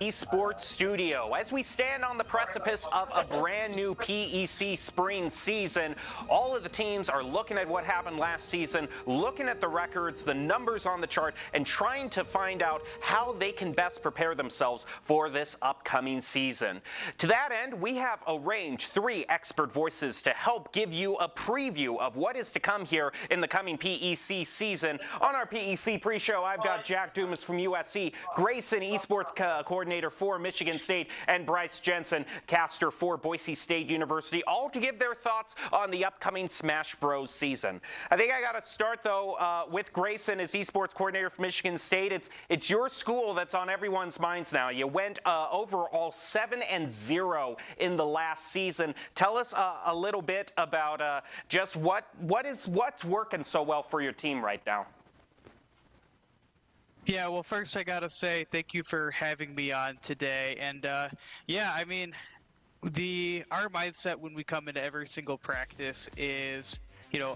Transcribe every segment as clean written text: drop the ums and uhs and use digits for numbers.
esports studio. As we stand on the precipice of a brand new PEC spring season, all of the teams are looking at what happened last season, looking at the records, the numbers on the chart, and trying to find out how they can best prepare themselves for this upcoming season. To that end, we have arranged 3 expert voices to help give you a preview of what is to come here in the coming PEC season. On our PEC pre-show, I've got Jack Dumas from USC, Grayson, esports coordinator for Michigan State, and Bryce Jensen, caster for Boise State University, all to give their thoughts on the upcoming Smash Bros season. I think I got to start, though, with Grayson as esports coordinator for Michigan State. It's your school that's on everyone's minds now. You went overall 7-0 in the last season. Tell us a little bit about just what's working so well for your team right now. Yeah, well, first I gotta say thank you for having me on today. And yeah, I mean, our mindset when we come into every single practice is,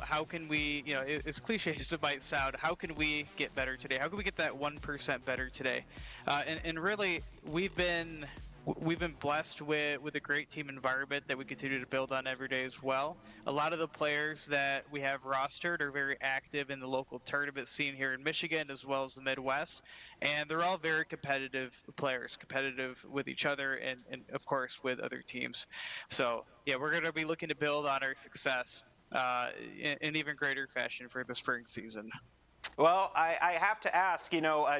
how can we, as cliche as it might sound, how can we get better today? How can we get that 1% better today? And really, we've been blessed with a great team environment that we continue to build on every day as well. A lot of the players that we have rostered are very active in the local tournament scene here in Michigan as well as the Midwest, and they're all very competitive players, competitive with each other and of course with other teams. So yeah, we're going to be looking to build on our success in even greater fashion for the spring season. Well, I have to ask,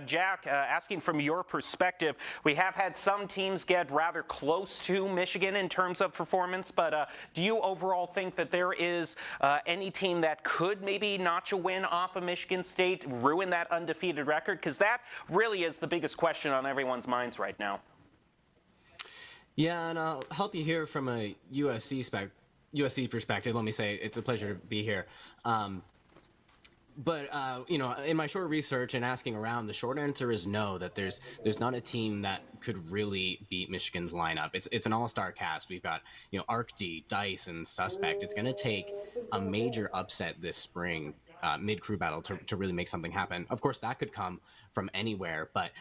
Jack, asking from your perspective, we have had some teams get rather close to Michigan in terms of performance, but do you overall think that there is any team that could maybe notch a win off of Michigan State, ruin that undefeated record? Because that really is the biggest question on everyone's minds right now. Yeah, and I'll help you here from a USC perspective. Let me say it's a pleasure to be here. But in my short research and asking around, the short answer is no, that there's not a team that could really beat Michigan's lineup. It's an all-star cast. We've got, ArcD, Dice, and Suspect. It's going to take a major upset this spring, mid-crew battle, to really make something happen. Of course, that could come from anywhere, but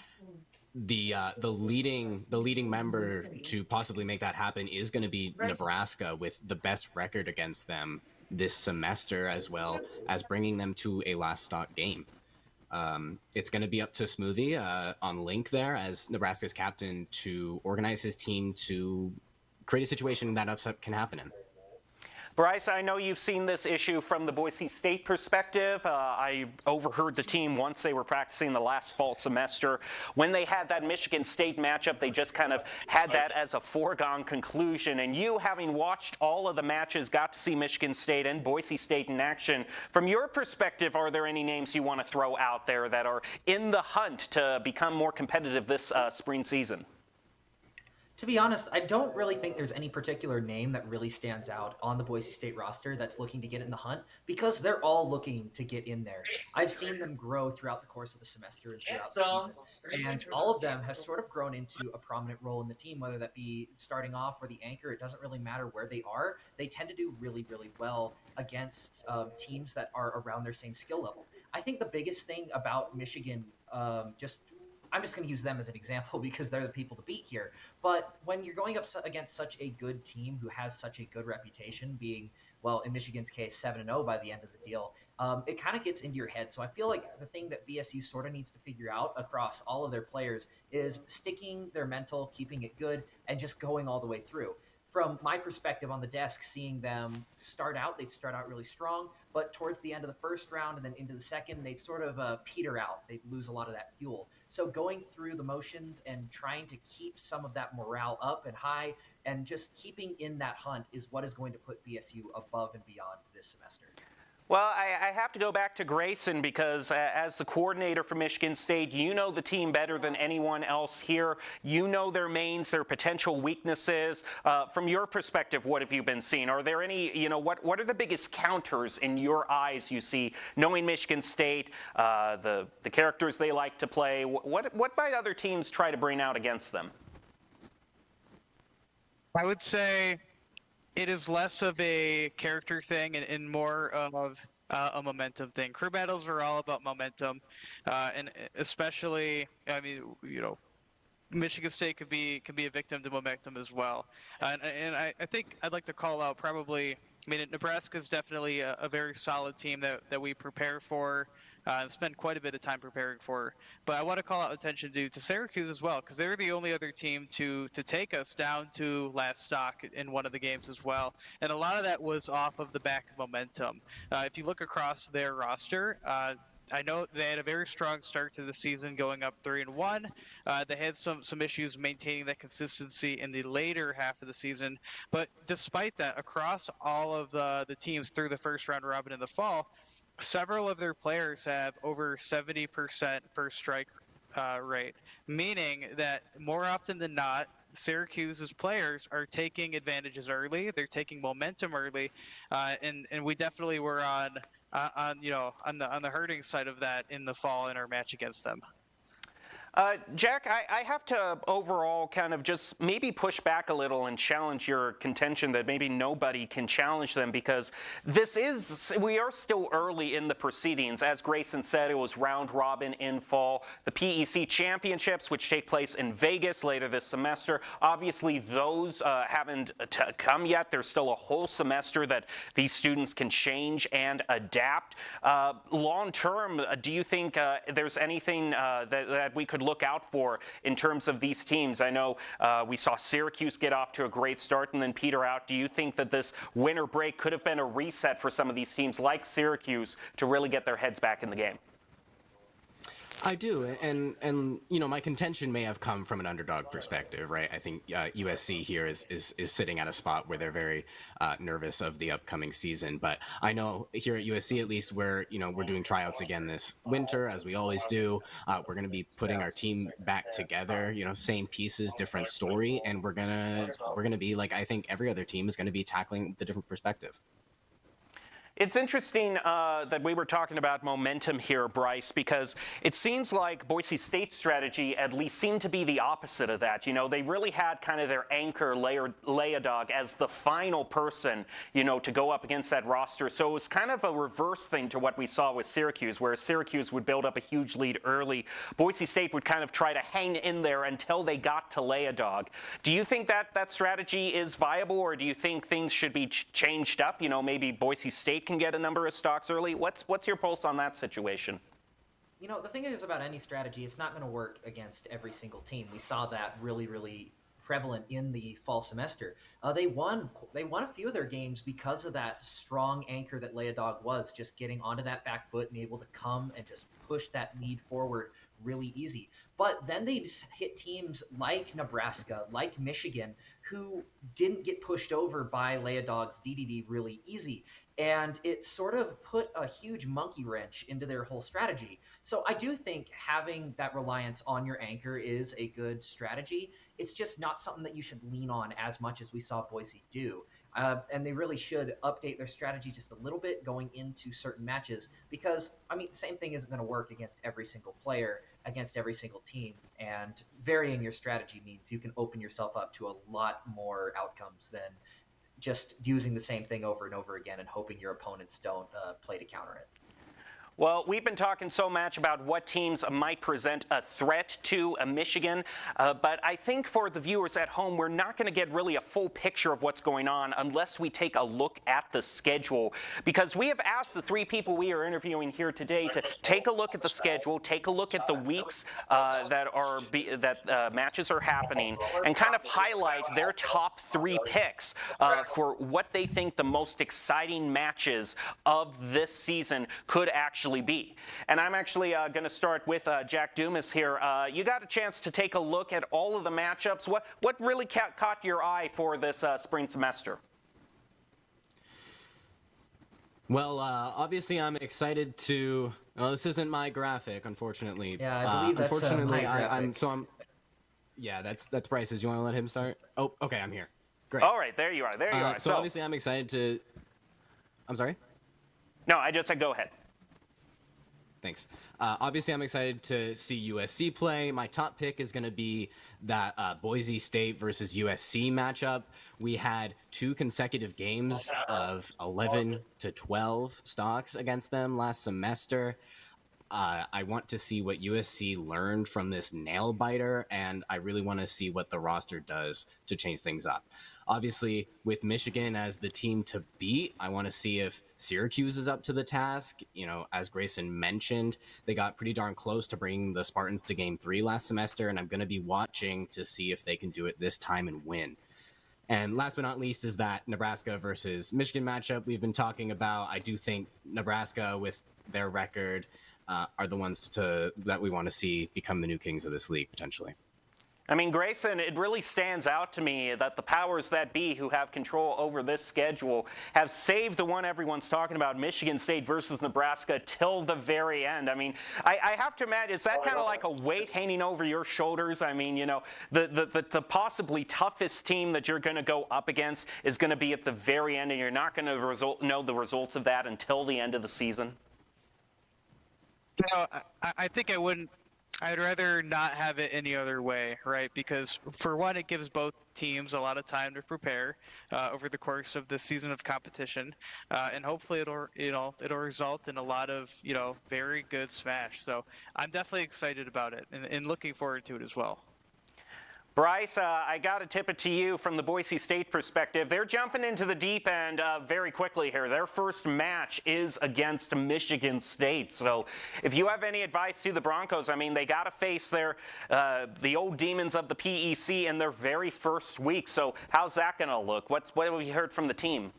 the leading member to possibly make that happen is going to be Nebraska, with the best record against them this semester, as well as bringing them to a last stock game. It's going to be up to Smoothie on Link there as Nebraska's captain to organize his team to create a situation that upset can happen in. Bryce, I know you've seen this issue from the Boise State perspective. I overheard the team once they were practicing the last fall semester. When they had that Michigan State matchup, they just kind of had that as a foregone conclusion. And you, having watched all of the matches, got to see Michigan State and Boise State in action. From your perspective, are there any names you want to throw out there that are in the hunt to become more competitive this spring season? To be honest, I don't really think there's any particular name that really stands out on the Boise State roster that's looking to get in the hunt, because they're all looking to get in there. I've seen them grow throughout the course of the semester and throughout the season, and all of them have sort of grown into a prominent role in the team, whether that be starting off or the anchor. It doesn't really matter where they are. They tend to do really, really well against teams that are around their same skill level. I think the biggest thing about Michigan, I'm just going to use them as an example because they're the people to beat here. But when you're going up against such a good team who has such a good reputation, being, well, in Michigan's case, 7-0 by the end of the deal, it kind of gets into your head. So I feel like the thing that BSU sort of needs to figure out across all of their players is sticking their mental, keeping it good, and just going all the way through. From my perspective on the desk, seeing them they'd start out really strong, but towards the end of the first round and then into the second, they'd sort of peter out. They'd lose a lot of that fuel. So going through the motions and trying to keep some of that morale up and high and just keeping in that hunt is what is going to put BSU above and beyond this semester. Well, I have to go back to Grayson because as the coordinator for Michigan State, you know the team better than anyone else here. You know their mains, their potential weaknesses. From your perspective, what have you been seeing? Are there any, what are the biggest counters in your eyes you see, knowing Michigan State, the characters they like to play? What might other teams try to bring out against them? I would say it is less of a character thing and more of a momentum thing. Crew battles are all about momentum, and especially, I mean, Michigan State could be a victim to momentum as well. And I think I'd like to call out probably. I mean, Nebraska is definitely a very solid team that we prepare for, spend quite a bit of time preparing for. But I want to call out attention to Syracuse as well, because they're the only other team to take us down to last stock in one of the games as well. And a lot of that was off of the back of momentum. If you look across their roster, I know they had a very strong start to the season, going up 3-1. They had some issues maintaining that consistency in the later half of the season. But despite that, across all of the teams through the first round robin in the fall, several of their players have over 70% first strike rate, meaning that more often than not, Syracuse's players are taking advantages early. They're taking momentum early, and we definitely were on the hurting side of that in the fall in our match against them. Jack, I have to overall kind of just maybe push back a little and challenge your contention that maybe nobody can challenge them, because we are still early in the proceedings. As Grayson said, it was round robin in fall. The PEC championships, which take place in Vegas later this semester, obviously those haven't come yet. There's still a whole semester that these students can change and adapt. Long term, do you think there's anything that we could look out for in terms of these teams? I know we saw Syracuse get off to a great start and then peter out. Do you think that this winter break could have been a reset for some of these teams like Syracuse to really get their heads back in the game? I do, and my contention may have come from an underdog perspective, right? I think USC here is sitting at a spot where they're very nervous of the upcoming season. But I know here at USC, at least, we're doing tryouts again this winter, as we always do. We're going to be putting our team back together, same pieces, different story, and we're gonna be like, I think every other team is going to be tackling the different perspective. It's interesting that we were talking about momentum here, Bryce, because it seems like Boise State's strategy at least seemed to be the opposite of that. They really had kind of their anchor, Leodog, as the final person, to go up against that roster. So it was kind of a reverse thing to what we saw with Syracuse, where Syracuse would build up a huge lead early. Boise State would kind of try to hang in there until they got to Leodog. Do you think that strategy is viable, or do you think things should be changed up? Maybe Boise State can get a number of stocks early. What's your pulse on that situation? The thing is about any strategy, it's not going to work against every single team. We saw that really, really prevalent in the fall semester. They won a few of their games because of that strong anchor that Leodog was, just getting onto that back foot and able to come and just push that lead forward really easy. But then they just hit teams like Nebraska, like Michigan, who didn't get pushed over by Leodog's DDD really easy. And it sort of put a huge monkey wrench into their whole strategy. So I do think having that reliance on your anchor is a good strategy. It's just not something that you should lean on as much as we saw Boise do. And they really should update their strategy just a little bit going into certain matches, because, same thing isn't going to work against every single player, against every single team. And varying your strategy means you can open yourself up to a lot more outcomes than just using the same thing over and over again and hoping your opponents don't play to counter it. Well, we've been talking so much about what teams might present a threat to Michigan, but I think for the viewers at home, we're not going to get really a full picture of what's going on unless we take a look at the schedule, because we have asked the three people we are interviewing here today to take a look at the schedule, take a look at the weeks that matches are happening, and kind of highlight their top three picks for what they think the most exciting matches of this season could actually be. And I'm actually going to start with Jack Dumas here. You got a chance to take a look at all of the matchups. What really caught your eye for this spring semester? Well, obviously I'm excited to. Well, this isn't my graphic, unfortunately. Yeah, I believe that's unfortunately, my graphic. I'm. Yeah, that's Bryce's. You want to let him start? Oh, okay, I'm here. Great. All right, there you are. There you are. So obviously I'm excited to. I'm sorry? No, I just said go ahead. Thanks. Obviously, I'm excited to see USC play. My top pick is going to be that Boise State versus USC matchup. We had 2 consecutive games of 11 to 12 stocks against them last semester. I want to see what USC learned from this nail biter, and I really want to see what the roster does to change things up. Obviously, with Michigan as the team to beat, I want to see if Syracuse is up to the task. As Grayson mentioned, they got pretty darn close to bringing the Spartans to Game 3 last semester, and I'm going to be watching to see if they can do it this time and win. And last but not least is that Nebraska versus Michigan matchup we've been talking about. I do think Nebraska, with their record, are the ones that we want to see become the new kings of this league, potentially. I mean, Grayson, it really stands out to me that the powers that be who have control over this schedule have saved the one everyone's talking about, Michigan State versus Nebraska, till the very end. I mean, I have to imagine, is that kind of like a weight hanging over your shoulders? I mean, the possibly toughest team that you're going to go up against is going to be at the very end, and you're not going to know the results of that until the end of the season? I think I'd rather not have it any other way, right? Because for one, it gives both teams a lot of time to prepare over the course of the season of competition, and hopefully it'll result in a lot of very good smash. So I'm definitely excited about it and looking forward to it as well. Bryce, I got to tip it to you from the Boise State perspective. They're jumping into the deep end very quickly here. Their first match is against Michigan State. So if you have any advice to the Broncos, I mean, they got to face the old demons of the PEC in their very first week. So how's that going to look? What have you heard from the team?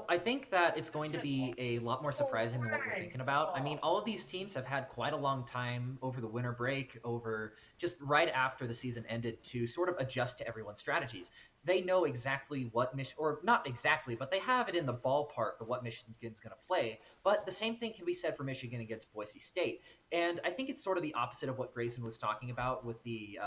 I think that it's going to be a lot more surprising than what we're thinking about. I mean, all of these teams have had quite a long time over the winter break, over just right after the season ended, to sort of adjust to everyone's strategies. They know exactly what or not exactly, but they have it in the ballpark of what Michigan's going to play. But the same thing can be said for Michigan against Boise State. And I think it's sort of the opposite of what Grayson was talking about with the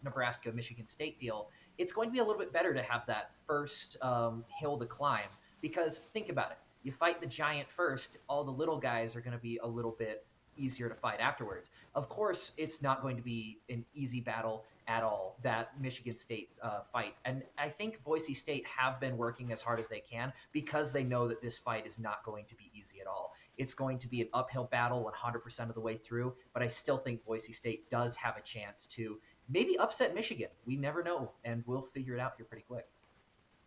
Nebraska-Michigan State deal. It's going to be a little bit better to have that first hill to climb. Because think about it, you fight the giant first, all the little guys are going to be a little bit easier to fight afterwards. Of course, it's not going to be an easy battle at all, that Michigan State fight. And I think Boise State have been working as hard as they can because they know that this fight is not going to be easy at all. It's going to be an uphill battle 100% of the way through, but I still think Boise State does have a chance to maybe upset Michigan. We never know, and we'll figure it out here pretty quick.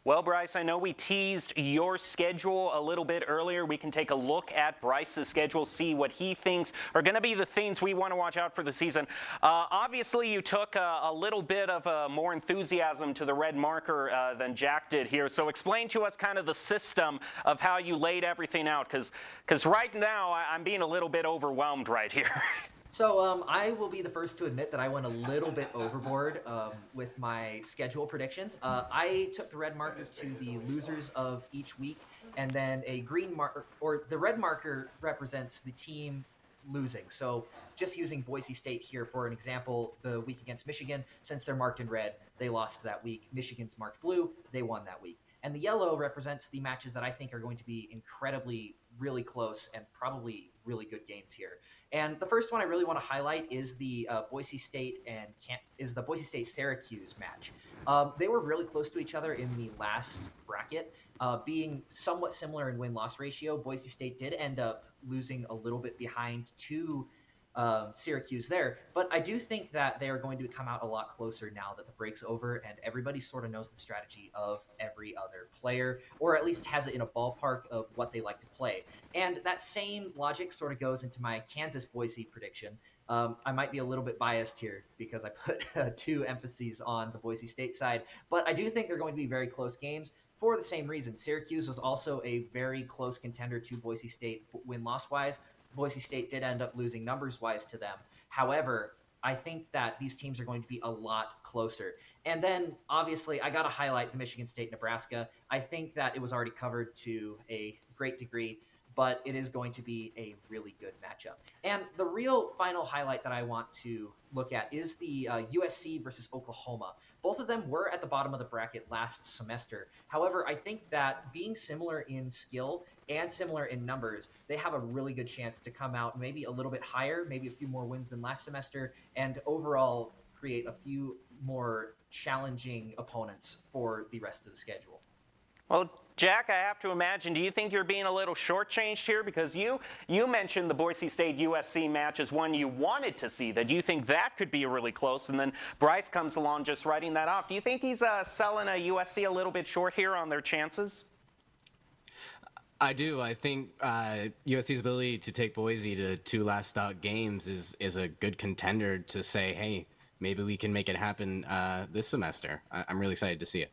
Well, Bryce, I know we teased your schedule a little bit earlier. We can take a look at Bryce's schedule, see what he thinks are going to be the things we want to watch out for the season. Obviously, you took a little bit of more enthusiasm to the red marker than Jack did here. So explain to us kind of the system of how you laid everything out, because right now I'm being a little bit overwhelmed right here. So I will be the first to admit that I went a little bit overboard with my schedule predictions. I took the red marker to the losers of each week, and then a green marker, or the red marker represents the team losing. So just using Boise State here for an example, the week against Michigan, since they're marked in red, they lost that week. Michigan's marked blue, they won that week. And the yellow represents the matches that I think are going to be incredibly, really close and probably really good games here. And the first one I really want to highlight is the Boise State Syracuse match. They were really close to each other in the last bracket, being somewhat similar in win-loss ratio. Boise State did end up losing a little bit behind to Syracuse there, but I do think that they are going to come out a lot closer now that the break's over and everybody sort of knows the strategy of every other player, or at least has it in a ballpark of what they like to play. And that same logic sort of goes into my Kansas-Boise prediction. I might be a little bit biased here because I put two emphases on the Boise State side, but I do think they're going to be very close games for the same reason. Syracuse was also a very close contender to Boise State win-loss wise. Boise State did end up losing numbers-wise to them. However, I think that these teams are going to be a lot closer. And then, obviously, I got to highlight the Michigan State-Nebraska. I think that it was already covered to a great degree, but it is going to be a really good matchup. And the real final highlight that I want to look at is the USC versus Oklahoma. Both of them were at the bottom of the bracket last semester. However, I think that being similar in skill and similar in numbers, they have a really good chance to come out maybe a little bit higher, maybe a few more wins than last semester, and overall create a few more challenging opponents for the rest of the schedule. Well, Jack, I have to imagine, do you think you're being a little shortchanged here? Because you mentioned the Boise State-USC match as one you wanted to see. That you think that could be really close, and then Bryce comes along just writing that off. Do you think he's selling a USC a little bit short here on their chances? I do. I think USC's ability to take Boise to 2 last stop games is a good contender to say, hey, maybe we can make it happen this semester. I'm really excited to see it.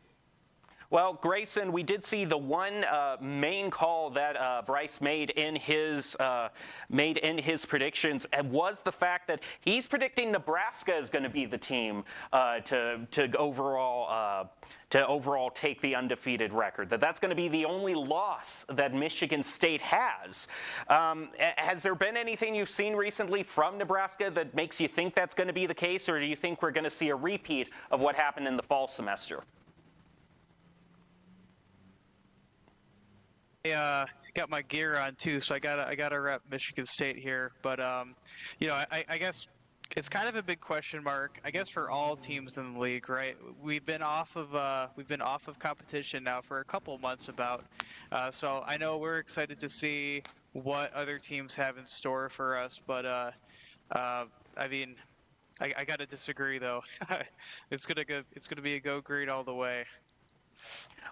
Well, Grayson, we did see the one main call that Bryce made in his predictions, and was the fact that he's predicting Nebraska is going to be the team to overall take the undefeated record. That's going to be the only loss that Michigan State has. Has there been anything you've seen recently from Nebraska that makes you think that's going to be the case, or do you think we're going to see a repeat of what happened in the fall semester? I got my gear on too, so I gotta rep Michigan State here. But you know, I guess it's kind of a big question mark, I guess, for all teams in the league, right? We've been off of competition now for a couple months about. So I know we're excited to see what other teams have in store for us, but I mean, I gotta disagree though. It's gonna be a go green all the way.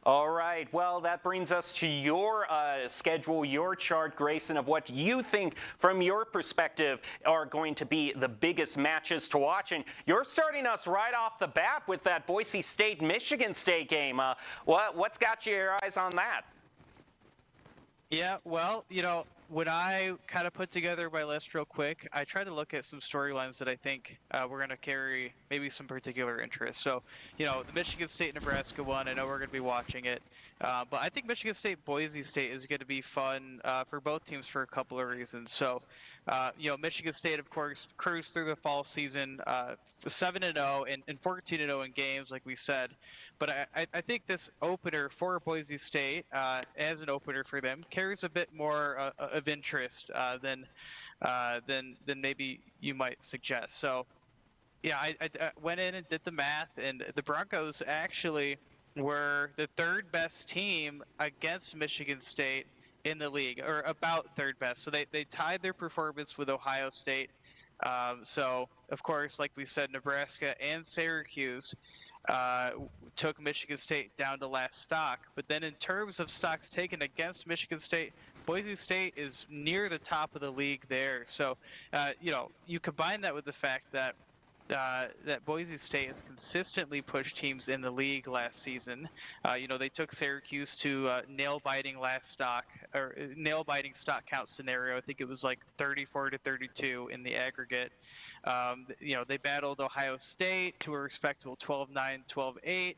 All right, well, that brings us to your schedule, your chart, Grayson, of what you think, from your perspective, are going to be the biggest matches to watch. And you're starting us right off the bat with that Boise State-Michigan State game. What's got your eyes on that? Yeah, well, you know, when I kind of put together my list real quick, I tried to look at some storylines that I think we're going to carry maybe some particular interest. So, you know, the Michigan State-Nebraska one, I know we're going to be watching it. But I think Michigan State-Boise State is going to be fun for both teams for a couple of reasons. So, you know, Michigan State, of course, cruised through the fall season 7-0 and 14-0 in games, like we said. But I think this opener for Boise State, as an opener for them, carries a bit more of interest than maybe you might suggest. So, yeah, I went in and did the math, and the Broncos actually were the third best team against Michigan State in the league, or about third best. So they tied their performance with Ohio State. So, of course, like we said, Nebraska and Syracuse took Michigan State down to last stock. But then in terms of stocks taken against Michigan State, Boise State is near the top of the league there. So, you know, you combine that with the fact that Boise State has consistently pushed teams in the league last season. You know, they took Syracuse to nail-biting stock count scenario. I think it was like 34-32 in the aggregate. You know, they battled Ohio State to a respectable 12-9, 12-8.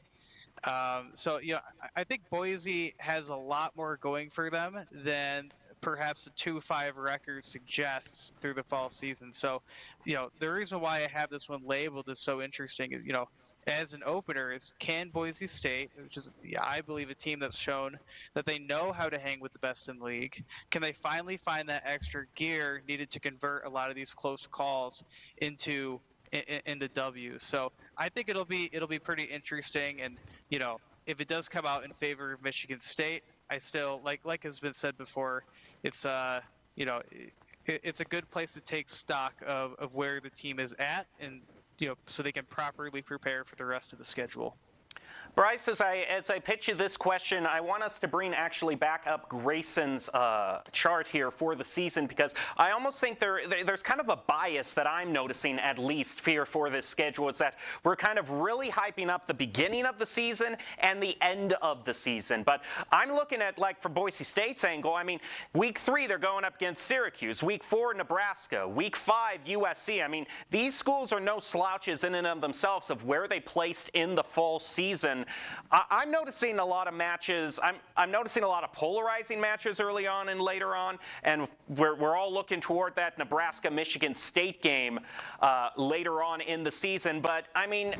So, you know, I think Boise has a lot more going for them than perhaps a 2-5 record suggests through the fall season. So, you know, the reason why I have this one labeled as so interesting is, you know, as an opener, is can Boise State, which is, I believe, a team that's shown that they know how to hang with the best in the league, can they finally find that extra gear needed to convert a lot of these close calls into W? So I think it'll be pretty interesting. And, you know, if it does come out in favor of Michigan State, I still, like has been said before, it's you know, it's a good place to take stock of where the team is at, and, you know, so they can properly prepare for the rest of the schedule. Bryce, as I pitch you this question, I want us to bring actually back up Grayson's chart here for the season, because I almost think there's kind of a bias that I'm noticing, at least, for this schedule. It's that we're kind of really hyping up the beginning of the season and the end of the season. But I'm looking at, like, from Boise State's angle, I mean, week 3, they're going up against Syracuse. Week 4, Nebraska. Week 5, USC. I mean, these schools are no slouches in and of themselves of where they placed in the fall season. I'm noticing a lot of matches. I'm noticing a lot of polarizing matches early on and later on, and we're all looking toward that Nebraska-Michigan State game later on in the season. But I mean,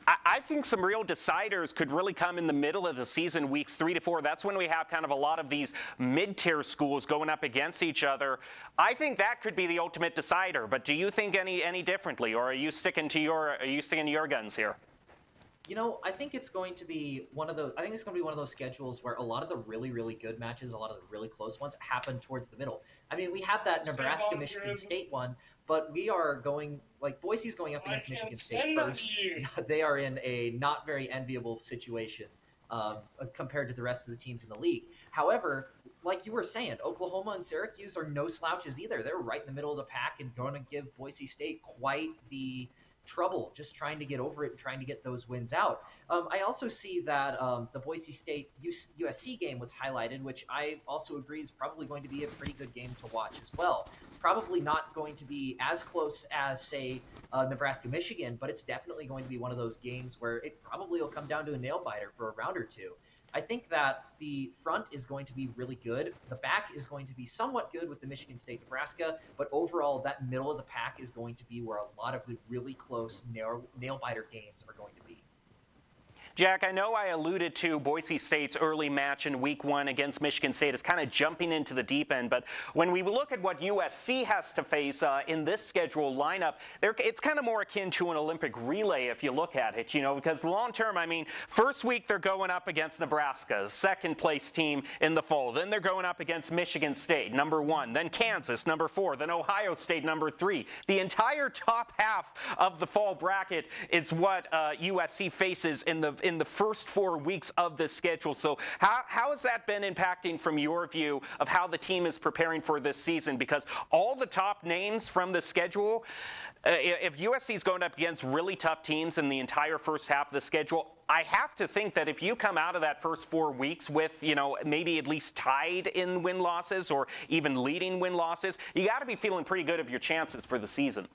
I think some real deciders could really come in the middle of the season, weeks 3 to 4. That's when we have kind of a lot of these mid-tier schools going up against each other. I think that could be the ultimate decider. But do you think any differently, or are you sticking to your guns here? I think it's going to be one of those. I think it's going to be one of those schedules where a lot of the really, really good matches, a lot of the really close ones, happen towards the middle. I mean, we had that Nebraska Michigan State one, but we are going like Boise's going up against Michigan State first. They are in a not very enviable situation compared to the rest of the teams in the league. However, like you were saying, Oklahoma and Syracuse are no slouches either. They're right in the middle of the pack and going to give Boise State quite the trouble just trying to get over it and trying to get those wins out. I also see that the Boise State USC game was highlighted, which I also agree is probably going to be a pretty good game to watch as well. Probably not going to be as close as, say, Nebraska-Michigan, but it's definitely going to be one of those games where it probably will come down to a nail-biter for a round or two. I think that the front is going to be really good. The back is going to be somewhat good with the Michigan State, Nebraska, but overall that middle of the pack is going to be where a lot of the really close nail-biter games are going to be. Jack, I know I alluded to Boise State's early match in week 1 against Michigan State as kind of jumping into the deep end, but when we look at what USC has to face in this schedule lineup, it's kind of more akin to an Olympic relay if you look at it, because long term, I mean, first week they're going up against Nebraska, second place team in the fall. Then they're going up against Michigan State, number 1, then Kansas, number 4, then Ohio State, number 3. The entire top half of the fall bracket is what USC faces in the first 4 weeks of the schedule. So how has that been impacting from your view of how the team is preparing for this season? Because all the top names from the schedule, if USC is going up against really tough teams in the entire first half of the schedule, I have to think that if you come out of that first 4 weeks with, maybe at least tied in win-losses or even leading win-losses, you got to be feeling pretty good of your chances for the season.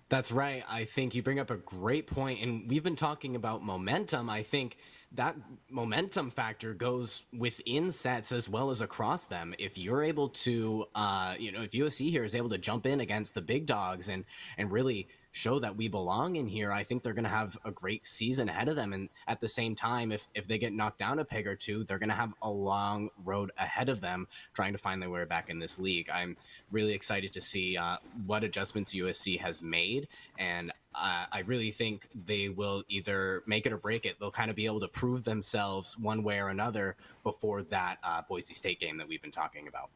That's right. I think you bring up a great point, and we've been talking about momentum. I think that momentum factor goes within sets as well as across them. If you're able to, if USC here is able to jump in against the big dogs and really show that we belong in here, I think they're going to have a great season ahead of them. And at the same time, if they get knocked down a peg or two, they're going to have a long road ahead of them trying to find their way back in this league. I'm really excited to see what adjustments USC has made. And I really think they will either make it or break it. They'll kind of be able to prove themselves one way or another before that Boise State game that we've been talking about.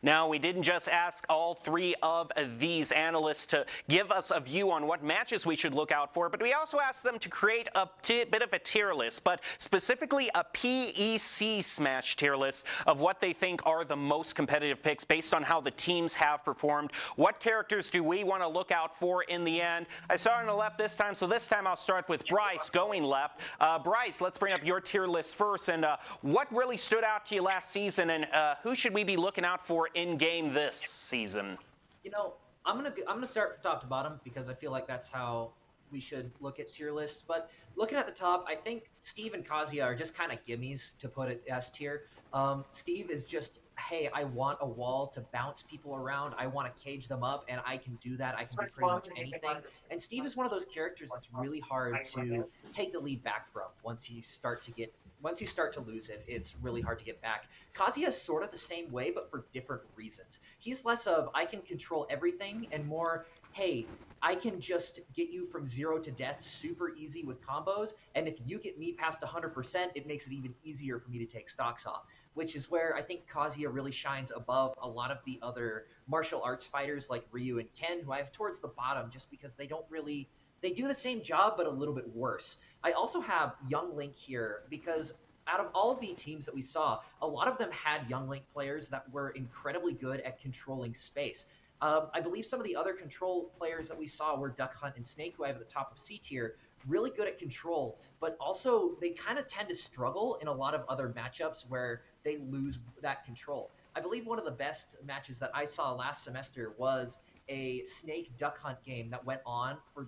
Now, we didn't just ask all 3 of these analysts to give us a view on what matches we should look out for, but we also asked them to create a bit of a tier list, but specifically a PEC Smash tier list of what they think are the most competitive picks based on how the teams have performed. What characters do we want to look out for in the end? I started on the left this time, so this time I'll start with Bryce going left. Bryce, let's bring up your tier list first, and what really stood out to you last season, and who should we be looking out for in game this season? I'm gonna start from top to bottom because I feel like that's how we should look at tier lists. But looking at the top, I think Steve and Kazuya are just kind of gimmies to put it S tier. Steve is just, hey, I want a wall to bounce people around. I want to cage them up, and I can do that. I can do pretty much anything. And Steve is one of those characters that's really hard to take the lead back from once you start to lose it. It's really hard to get back. Kazuya is sort of the same way, but for different reasons. He's less of, I can control everything, and more, hey, I can just get you from 0 to death super easy with combos, and if you get me past 100%, it makes it even easier for me to take stocks off, which is where I think Kazuya really shines above a lot of the other martial arts fighters like Ryu and Ken, who I have towards the bottom just because they do the same job, but a little bit worse. I also have Young Link here because out of all of the teams that we saw, a lot of them had Young Link players that were incredibly good at controlling space. I believe some of the other control players that we saw were Duck Hunt and Snake, who I have at the top of C tier, really good at control, but also they kind of tend to struggle in a lot of other matchups where they lose that control. I believe one of the best matches that I saw last semester was a Snake Duck Hunt game that went on for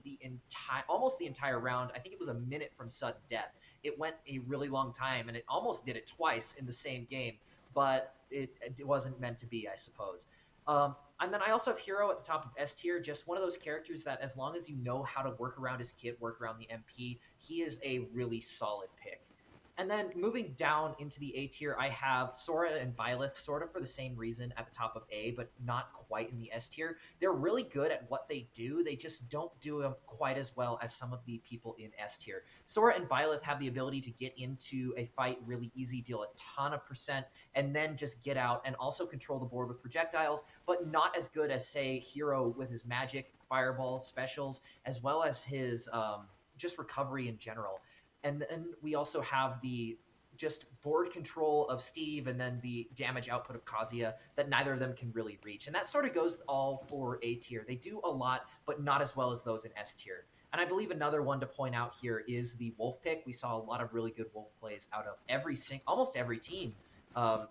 almost the entire round. I think it was a minute from sudden death. It went a really long time, and it almost did it twice in the same game, but it wasn't meant to be, I suppose. And then I also have Hero at the top of S tier, just one of those characters that as long as you know how to work around his kit, work around the MP, he is a really solid pick. And then moving down into the A tier, I have Sora and Byleth, sort of for the same reason at the top of A, but not quite in the S tier. They're really good at what they do. They just don't do them quite as well as some of the people in S tier. Sora and Byleth have the ability to get into a fight really easy, deal a ton of percent, and then just get out and also control the board with projectiles, but not as good as, say, Hero with his magic, fireball, specials, as well as his just recovery in general. And then we also have the just board control of Steve and then the damage output of Kazuya that neither of them can really reach. And that sort of goes all for A tier. They do a lot, but not as well as those in S tier. And I believe another one to point out here is the Wolf pick. We saw a lot of really good Wolf plays out of almost every team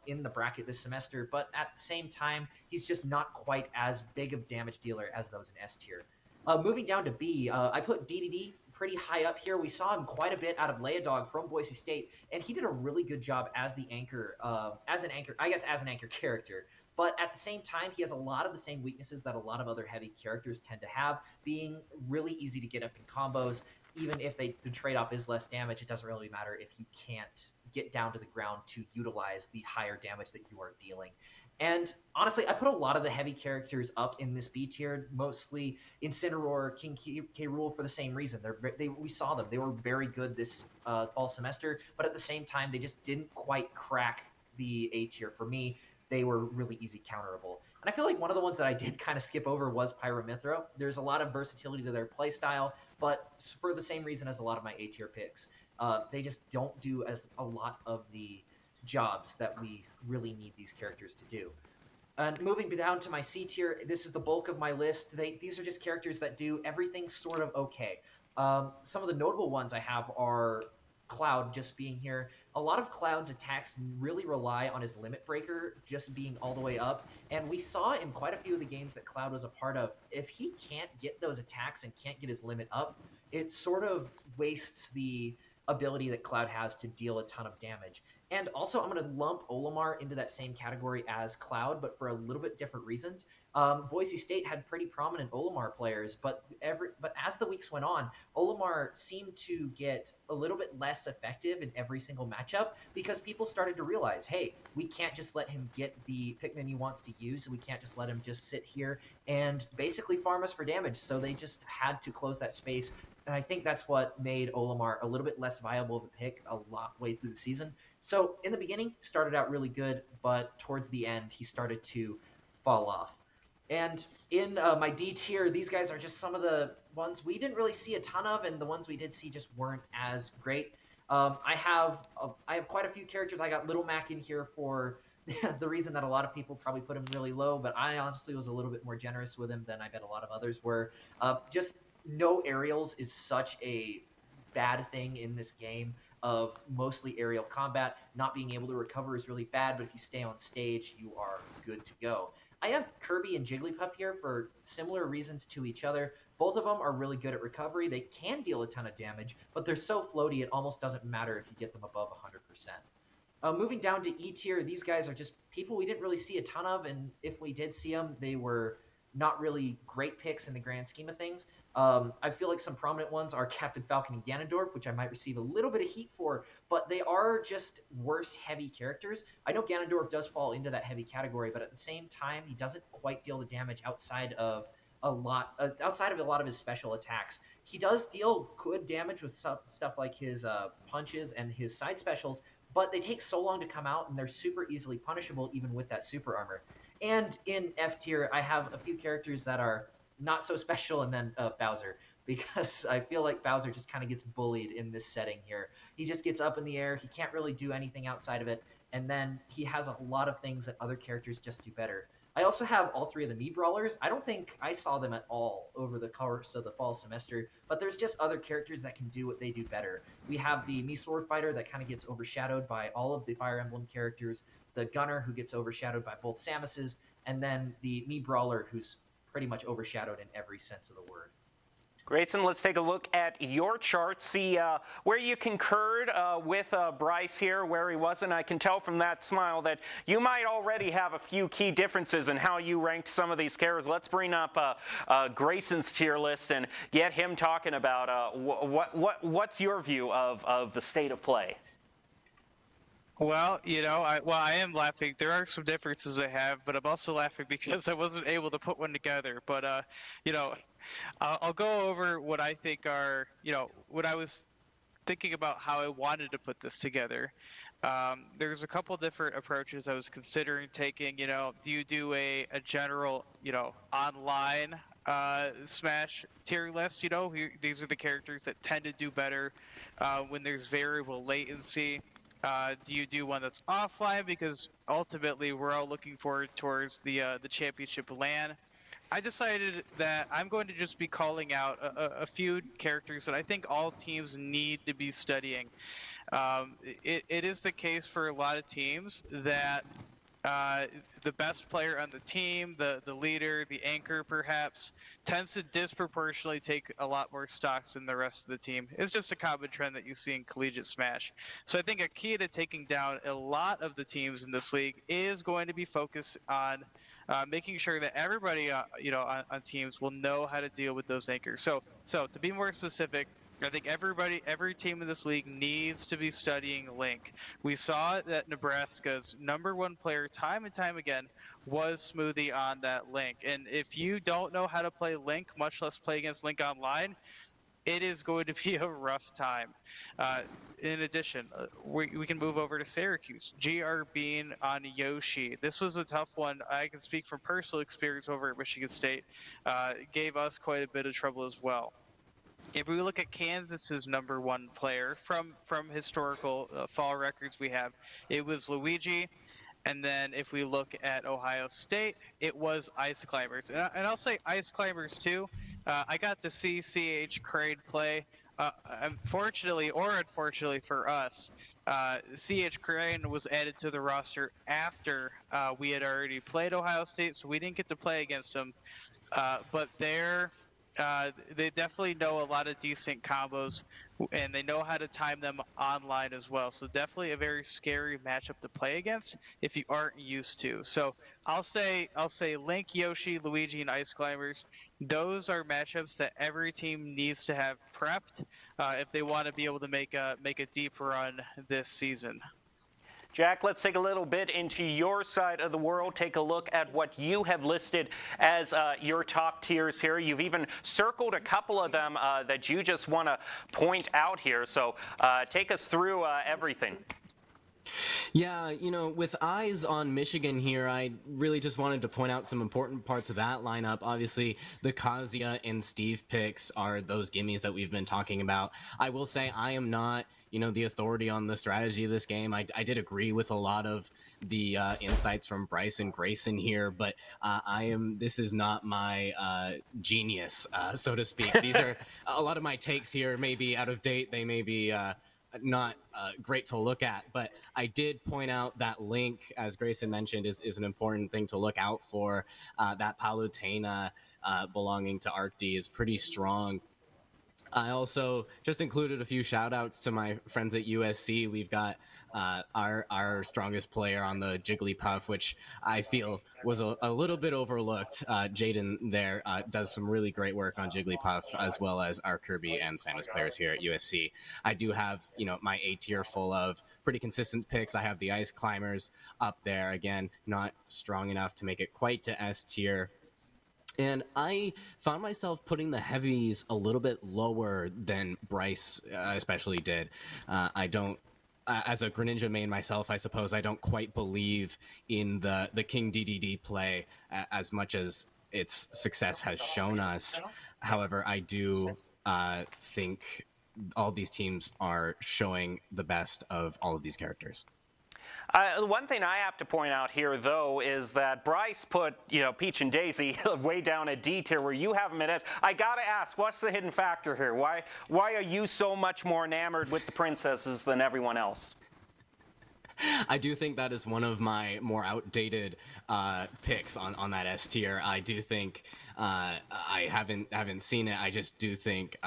in the bracket this semester, but at the same time, he's just not quite as big of damage dealer as those in S tier. Moving down to B, I put DDD pretty high up here. We saw him quite a bit out of Leodog from Boise State, and he did a really good job as the anchor, as an anchor character. But at the same time, he has a lot of the same weaknesses that a lot of other heavy characters tend to have, being really easy to get up in combos. Even if the trade-off is less damage, it doesn't really matter if you can't get down to the ground to utilize the higher damage that you are dealing. And honestly, I put a lot of the heavy characters up in this B tier, mostly Incineroar, King K. Rool for the same reason. We saw them. They were very good this fall semester, but at the same time, they just didn't quite crack the A tier for me. They were really easy counterable. And I feel like one of the ones that I did kind of skip over was Pyramithra. There's a lot of versatility to their playstyle, but for the same reason as a lot of my A tier picks. They just don't do as a lot of the jobs that we really need these characters to do. And moving down to my C tier, this is the bulk of my list. These are just characters that do everything sort of okay. Some of the notable ones I have are Cloud just being here. A lot of Cloud's attacks really rely on his limit breaker just being all the way up, and we saw in quite a few of the games that Cloud was a part of, if he can't get those attacks and can't get his limit up, it sort of wastes the ability that Cloud has to deal a ton of damage. And also, I'm going to lump Olimar into that same category as Cloud, but for a little bit different reasons. Boise State had pretty prominent Olimar players, but as the weeks went on, Olimar seemed to get a little bit less effective in every single matchup because people started to realize, hey, we can't just let him get the Pikmin he wants to use. We can't just let him just sit here and basically farm us for damage. So they just had to close that space. And I think that's what made Olimar a little bit less viable of a pick a lot way through the season. So in the beginning, started out really good, but towards the end, he started to fall off. And in my D tier, these guys are just some of the ones we didn't really see a ton of, and the ones we did see just weren't as great. I have quite a few characters. I got Little Mac in here for the reason that a lot of people probably put him really low, but I honestly was a little bit more generous with him than I bet a lot of others were. Just no aerials is such a bad thing in this game of mostly aerial combat. Not being able to recover is really bad, but if you stay on stage, you are good to go. I have Kirby and Jigglypuff here for similar reasons to each other. Both of them are really good at recovery. They can deal a ton of damage, but they're so floaty it almost doesn't matter if you get them above 100%. Moving down to E tier, these guys are just people we didn't really see a ton of, and if we did see them, they were not really great picks in the grand scheme of things. I feel like some prominent ones are Captain Falcon and Ganondorf, which I might receive a little bit of heat for, but they are just worse heavy characters. I know Ganondorf does fall into that heavy category, but at the same time, he doesn't quite deal the damage outside of a lot of his special attacks. He does deal good damage with stuff like his punches and his side specials, but they take so long to come out, and they're super easily punishable even with that super armor. And in F tier, I have a few characters that are not so special, and then Bowser, because I feel like Bowser just kind of gets bullied in this setting here. He just gets up in the air, he can't really do anything outside of it, and then he has a lot of things that other characters just do better. I also have all three of the Mii Brawlers. I don't think I saw them at all over the course of the fall semester, but there's just other characters that can do what they do better. We have the Mii Sword Fighter that kind of gets overshadowed by all of the Fire Emblem characters, the Gunner who gets overshadowed by both Samuses, and then the Mii Brawler who's pretty much overshadowed in every sense of the word. Grayson, let's take a look at your chart, see where you concurred with Bryce here, where he wasn't. I can tell from that smile that you might already have a few key differences in how you ranked some of these characters. Let's bring up Grayson's tier list and get him talking about what's your view of the state of play. Well, I am laughing. There are some differences I have, but I'm also laughing because I wasn't able to put one together. But you know, I'll go over what I think are, what I was thinking about how I wanted to put this together. There's a couple different approaches I was considering taking. Do you do a general, online Smash tier list? These are the characters that tend to do better when there's variable latency. Do you do one that's offline because ultimately we're all looking forward towards the championship LAN? I decided that I'm going to just be calling out a few characters that I think all teams need to be studying. It is the case for a lot of teams that the best player on the team, the leader, the anchor perhaps, tends to disproportionately take a lot more stocks than the rest of the team. It's just a common trend that you see in collegiate Smash. So I think a key to taking down a lot of the teams in this league is going to be focused on making sure that everybody, on teams will know how to deal with those anchors. So to be more specific, I think every team in this league needs to be studying Link. We saw that Nebraska's #1 player time and time again was Smoothie on that Link. And if you don't know how to play Link, much less play against Link online, it is going to be a rough time. In addition, we can move over to Syracuse. GR Bean on Yoshi. This was a tough one. I can speak from personal experience over at Michigan State. Gave us quite a bit of trouble as well. If we look at Kansas's #1 player from historical fall records we have, it was Luigi. And then if we look at Ohio State, it was Ice Climbers. And I'll say Ice Climbers too. I got to see CH Crane play. Fortunately or unfortunately for us, CH Crane was added to the roster after we had already played Ohio State, so we didn't get to play against them. But they definitely know a lot of decent combos, and they know how to time them online as well. So definitely a very scary matchup to play against if you aren't used to. So I'll say Link, Yoshi, Luigi, and Ice Climbers. Those are matchups that every team needs to have prepped if they want to be able to make a deep run this season. Jack, let's take a little bit into your side of the world. Take a look at what you have listed as your top tiers here. You've even circled a couple of them that you just want to point out here. So take us through everything. Yeah, with eyes on Michigan here, I really just wanted to point out some important parts of that lineup. Obviously, the Kazuya and Steve picks are those gimmies that we've been talking about. I will say I am not the authority on the strategy of this game. I did agree with a lot of the insights from Bryce and Grayson here, but this is not my genius, so to speak. These are a lot of my takes here may be out of date. They may be not great to look at, but I did point out that Link, as Grayson mentioned, is an important thing to look out for. That Palutena belonging to ArcD is pretty strong. I also just included a few shout outs to my friends at USC. We've got our strongest player on the Jigglypuff, which I feel was a little bit overlooked. Jaden there does some really great work on Jigglypuff, as well as our Kirby and Samus players here at USC. I do have, my A tier full of pretty consistent picks. I have the Ice Climbers up there. Again, not strong enough to make it quite to S tier. And I found myself putting the heavies a little bit lower than Bryce especially did. I don't, as a Greninja main myself, I suppose I don't quite believe in the King DDD play as much as its success has shown us. However, I do think all these teams are showing the best of all of these characters. One thing I have to point out here, though, is that Bryce put, Peach and Daisy way down at D tier where you have them at S. I got to ask, what's the hidden factor here? Why are you so much more enamored with the princesses than everyone else? I do think that is one of my more outdated picks on that S tier. I do think I haven't seen it. I just do think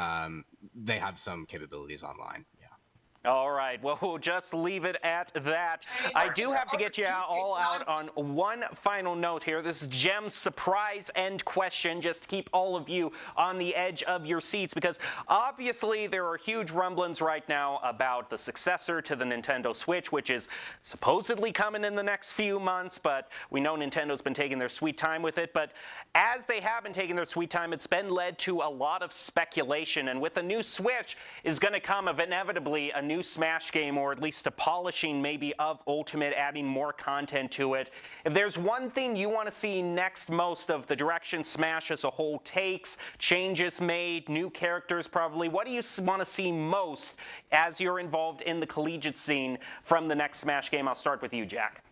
they have some capabilities online. Yeah. All right, well, we'll just leave it at that. I do have to get you all out on one final note here. This is Jem's surprise end question, just to keep all of you on the edge of your seats, because obviously there are huge rumblings right now about the successor to the Nintendo Switch, which is supposedly coming in the next few months, but we know Nintendo's been taking their sweet time with it. But as they have been taking their sweet time, it's been led to a lot of speculation, and with the new Switch is going to come inevitably a new Smash game, or at least a polishing maybe of Ultimate, adding more content to it. If there's one thing you want to see next most of the direction Smash as a whole takes, changes made, new characters probably, what do you want to see most as you're involved in the collegiate scene from the next Smash game? I'll start with you, Jack.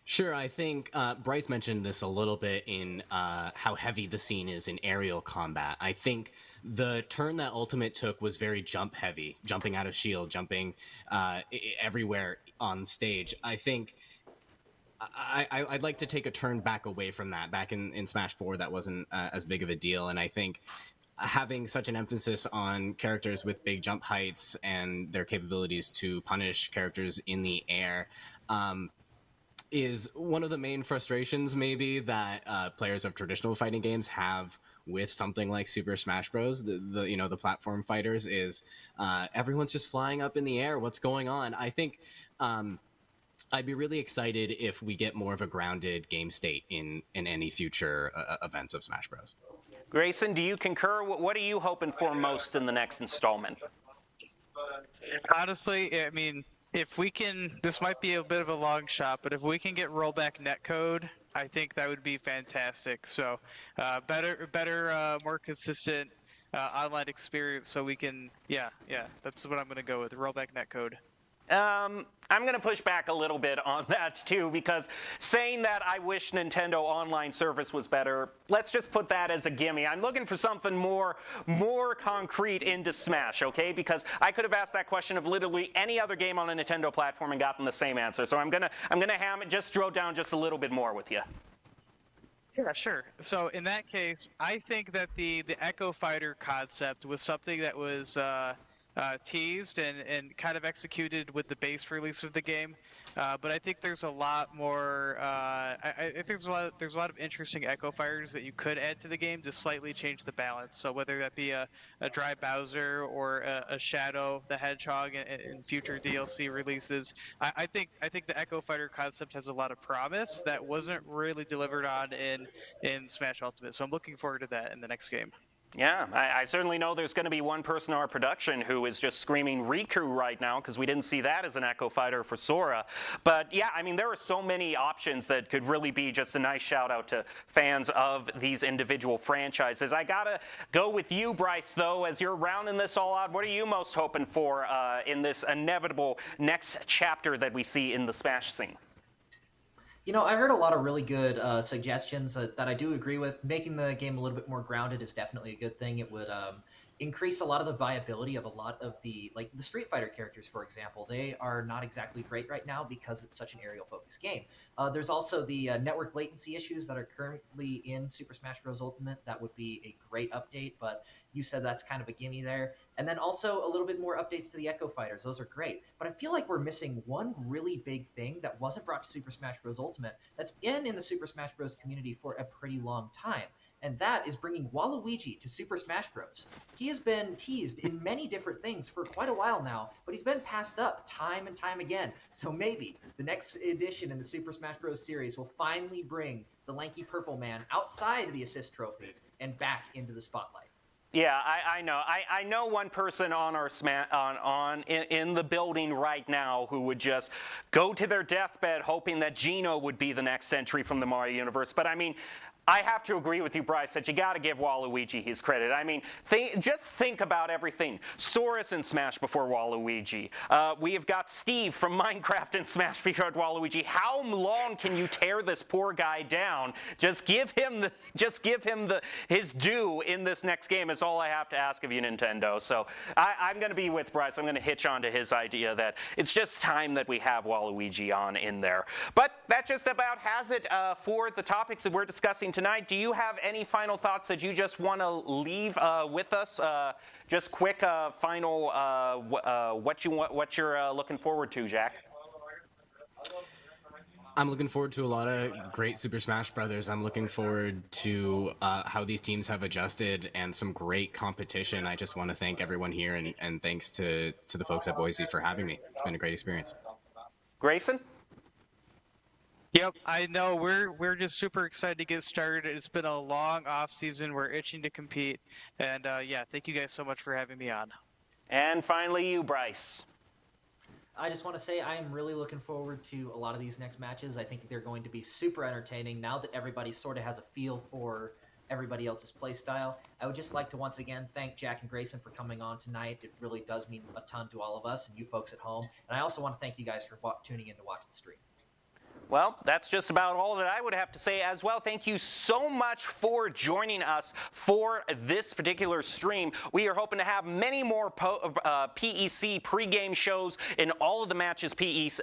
Sure, I think Bryce mentioned this a little bit in how heavy the scene is in aerial combat. I think the turn that Ultimate took was very jump heavy, jumping out of shield, jumping everywhere on stage. I think I'd like to take a turn back away from that. Back in Smash 4, that wasn't as big of a deal, and I think having such an emphasis on characters with big jump heights and their capabilities to punish characters in the air is one of the main frustrations maybe that players of traditional fighting games have with something like Super Smash Bros. The platform fighters is everyone's just flying up in the air. What's going on? I think I'd be really excited if we get more of a grounded game state in any future events of Smash Bros. Grayson, do you concur? What are you hoping for most in the next installment? Honestly, I mean, if we can, this might be a bit of a long shot, but if we can get rollback netcode, I think that would be fantastic. So better, more consistent online experience so we can, yeah, that's what I'm going to go with, rollback netcode. I'm going to push back a little bit on that too, because saying that I wish Nintendo Online service was better, let's just put that as a gimme. I'm looking for something more concrete into Smash, okay? Because I could have asked that question of literally any other game on a Nintendo platform and gotten the same answer. So I'm gonna just drill down just a little bit more with you. Yeah, sure. So in that case, I think that the Echo Fighter concept was something that was teased and kind of executed with the base release of the game, but I think there's a lot more. I think there's a lot of interesting Echo Fighters that you could add to the game to slightly change the balance. So whether that be a Dry Bowser or a Shadow the Hedgehog in future DLC releases, I think the Echo Fighter concept has a lot of promise that wasn't really delivered on in Smash Ultimate. So I'm looking forward to that in the next game. Yeah, I certainly know there's going to be one person in our production who is just screaming Riku right now because we didn't see that as an Echo Fighter for Sora. But yeah, I mean, there are so many options that could really be just a nice shout out to fans of these individual franchises. I gotta go with you, Bryce, though, as you're rounding this all out. What are you most hoping for in this inevitable next chapter that we see in the Smash scene? You know, I heard a lot of really good suggestions that I do agree with. Making the game a little bit more grounded is definitely a good thing. It would increase a lot of the viability of a lot of the Street Fighter characters, for example. They are not exactly great right now because it's such an aerial-focused game. There's also the network latency issues that are currently in Super Smash Bros. Ultimate. That would be a great update, but you said that's kind of a gimme there. And then also a little bit more updates to the Echo Fighters. Those are great. But I feel like we're missing one really big thing that wasn't brought to Super Smash Bros. Ultimate that's been in the Super Smash Bros. Community for a pretty long time. And that is bringing Waluigi to Super Smash Bros. He has been teased in many different things for quite a while now, but he's been passed up time and time again. So maybe the next edition in the Super Smash Bros. Series will finally bring the lanky purple man outside the assist trophy and back into the spotlight. Yeah, I know. I know one person on our in the building right now who would just go to their deathbed hoping that Geno would be the next entry from the Mario universe. But I mean, I have to agree with you, Bryce, that you got to give Waluigi his credit. I mean, just think about everything. Sora's in Smash before Waluigi. We have got Steve from Minecraft in Smash before Waluigi. How long can you tear this poor guy down? Just give him his due in this next game is all I have to ask of you, Nintendo. So I'm going to be with Bryce. I'm going to hitch on to his idea that it's just time that we have Waluigi on in there. But that just about has it for the topics that we're discussing tonight. Do you have any final thoughts that you just want to leave with us? Just quick final what you're looking forward to, Jack. I'm looking forward to a lot of great Super Smash Brothers. I'm looking forward to how these teams have adjusted and some great competition. I just want to thank everyone here and thanks to the folks at Boise for having me. It's been a great experience. Grayson? Yep, I know. We're just super excited to get started. It's been a long off season. We're itching to compete, and yeah, thank you guys so much for having me on. And finally, you, Bryce. I just want to say I am really looking forward to a lot of these next matches. I think they're going to be super entertaining now that everybody sort of has a feel for everybody else's play style. I would just like to once again thank Jack and Grayson for coming on tonight. It really does mean a ton to all of us and you folks at home. And I also want to thank you guys for tuning in to watch the stream. Well, that's just about all that I would have to say as well. Thank you so much for joining us for this particular stream. We are hoping to have many more PEC pregame shows in all of the matches games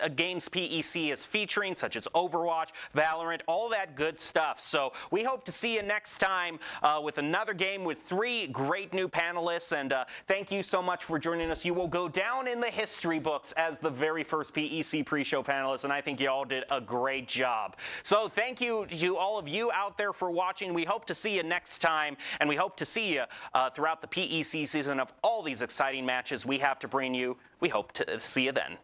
PEC is featuring, such as Overwatch, Valorant, all that good stuff. So we hope to see you next time with another game with 3 great new panelists. And thank you so much for joining us. You will go down in the history books as the very first PEC pre-show panelists, and I think you all did a great job. So thank you to all of you out there for watching. We hope to see you next time, and we hope to see you throughout the PEC season of all these exciting matches we have to bring you. We hope to see you then.